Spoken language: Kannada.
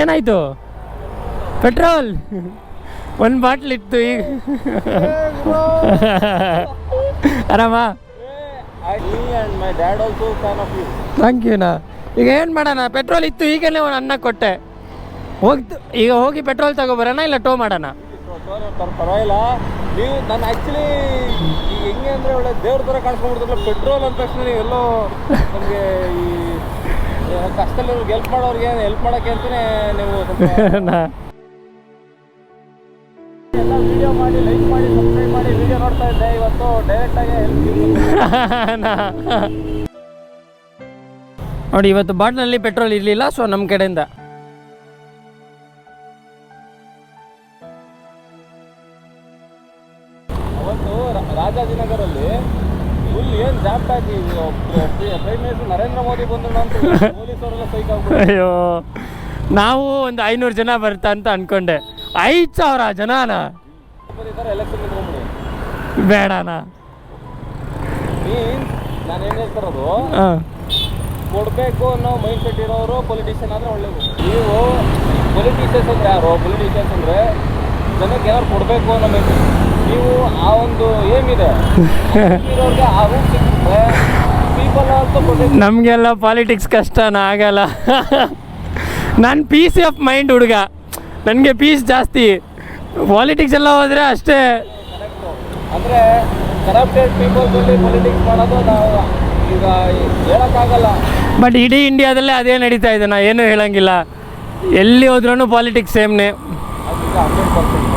ಏನಾಯ್ತು? ಪೆಟ್ರೋಲ್ ಒಂದು ಬಾಟ್ಲ್ ಇತ್ತು ಈಗ. ಆರಾಮ? ಥ್ಯಾಂಕ್ ಯುನಾ. ಈಗ ಏನು ಮಾಡೋಣ, ಪೆಟ್ರೋಲ್ ಇತ್ತು ಈಗಲೇ ಒಂದು ಅನ್ನ ಕೊಟ್ಟೆ. ಈಗ ಹೋಗಿ ಪೆಟ್ರೋಲ್ ತಗೊಬರೋಣ ಇಲ್ಲ ಟೋ ಮಾಡೋಣ? ಪರವಾಗಿಲ್ಲ. ನೀವು ನಾನು ಆ್ಯಕ್ಚುಲಿ ಈಗ ಹೆಂಗೆ ಅಂದರೆ ಒಳ್ಳೆ ದೇವ್ರ ಥರ ಕಾಣಿಸ್ಕೊಂಡ್ಬಿಡ್ತಾರಲ್ಲ, ಪೆಟ್ರೋಲ್ ಅಂದ ತಕ್ಷಣ ನೀವೆಲ್ಲೋ ನಮಗೆ ಈ ಕಷ್ಟದಲ್ಲಿ ಹೆಲ್ಪ್ ಮಾಡೋರಿಗೆ ಹೆಲ್ಪ್ ಮಾಡೋಕ್ಕೆ ಅಂತಲೇ ನೀವು ಎಲ್ಲ ವಿಡಿಯೋ ಮಾಡಿ, ಲೈಕ್ ಮಾಡಿ, ಸಬ್ಸ್ಕ್ರೈಬ್ ಮಾಡಿ ವಿಡಿಯೋ ನೋಡ್ತಾ ಇದ್ದೆ. ಇವತ್ತು ಡೈರೆಕ್ಟಾಗಿ ನೋಡಿ, ಇವತ್ತು ಬಾಟ್ಲಲ್ಲಿ ಪೆಟ್ರೋಲ್ ಇರಲಿಲ್ಲ, ಸೊ ನಮ್ಮ ಕಡೆಯಿಂದ ಅವತ್ತು ರಾಜಾಜಿನಗರಲ್ಲಿ ಫುಲ್ ಏನು jam pack. Prime minister Narendra Modi ಬಂದ್ರು ಅಂತ ಪೊಲೀಸವರೆಲ್ಲ ಸೈಕ್ ಆಗ್ಬಿಟ್ಟು. ಅಯ್ಯೋ, ನಾವು ಒಂದು 500 ಜನ ಬರ್ತಾ ಅಂತ ಅನ್ಕೊಂಡೆ. 5,000 ಜನನ? ಎಲೆಕ್ಷನ್ ನಿಂತ್ಕೊಂಡ್ಬಿಡಿ ಬೇಡನಾ? ಮೀನ್ಸ್ ನಾನು ಏನು ಹೇಳ್ತಿರೋದು, ಕೊಡಬೇಕು ಅನ್ನೋ ಮೈಂಡ್ ಸೆಟ್ ಇರೋರು ಪೊಲಿಟಿಷಿಯನ್ ಆದರೆ ಒಳ್ಳೇದು. ನೀವು ಪೊಲಿಟಿಷಿಯನ್ಸ್ ಅಂದರೆ ಯಾರು? ಪೊಲಿಟಿಷಿಯನ್ಸ್ ಅಂದರೆ ಜನಕ್ಕೆ ಏನಾದ್ರು ಕೊಡಬೇಕು ಅನ್ನೋ ಮೈಂಡ್ ಸೆಟ್. ನೀವು ಆ ಒಂದು ಏಮಿದೆ ಇರೋರಿಗೆ ಆ ರೂಟ್ ಸಿಕ್ಕಿದ್ರೆ ಪೀಪಲ್ ಆಲ್ಸೋ ಪ್ರೊಟೆಕ್ಟ್. ನಮಗೆಲ್ಲ ಪಾಲಿಟಿಕ್ಸ್ ಕಷ್ಟನ ಆಗಲ್ಲ. ನಾನು ಪೀಸ್ ಆಫ್ ಮೈಂಡ್ ಹುಡುಗ, ನನಗೆ ಪೀಸ್ ಜಾಸ್ತಿ. ಪಾಲಿಟಿಕ್ಸ್ ಎಲ್ಲ ಹೋದರೆ ಅಷ್ಟೇ. ಕರೆಕ್ಟು. ಅಂದರೆ ಕರಪ್ಟೆಡ್ ಪೀಪಲ್ಸಲ್ಲಿ ಪೊಲಿಟಿಕ್ಸ್ ಮಾಡೋದು ನಾವು ಈಗ ಹೇಳೋಕ್ಕಾಗಲ್ಲ. ಬಟ್ ಇಡೀ ಇಂಡಿಯಾದಲ್ಲೇ ಅದೇ ನಡೀತಾ ಇದೆ, ನಾ ಏನೂ ಹೇಳೋಂಗಿಲ್ಲ. ಎಲ್ಲಿ ಹೋದ್ರೂ ಪಾಲಿಟಿಕ್ಸ್ ಸೇಮ್ನೇ. ಅದು 100%.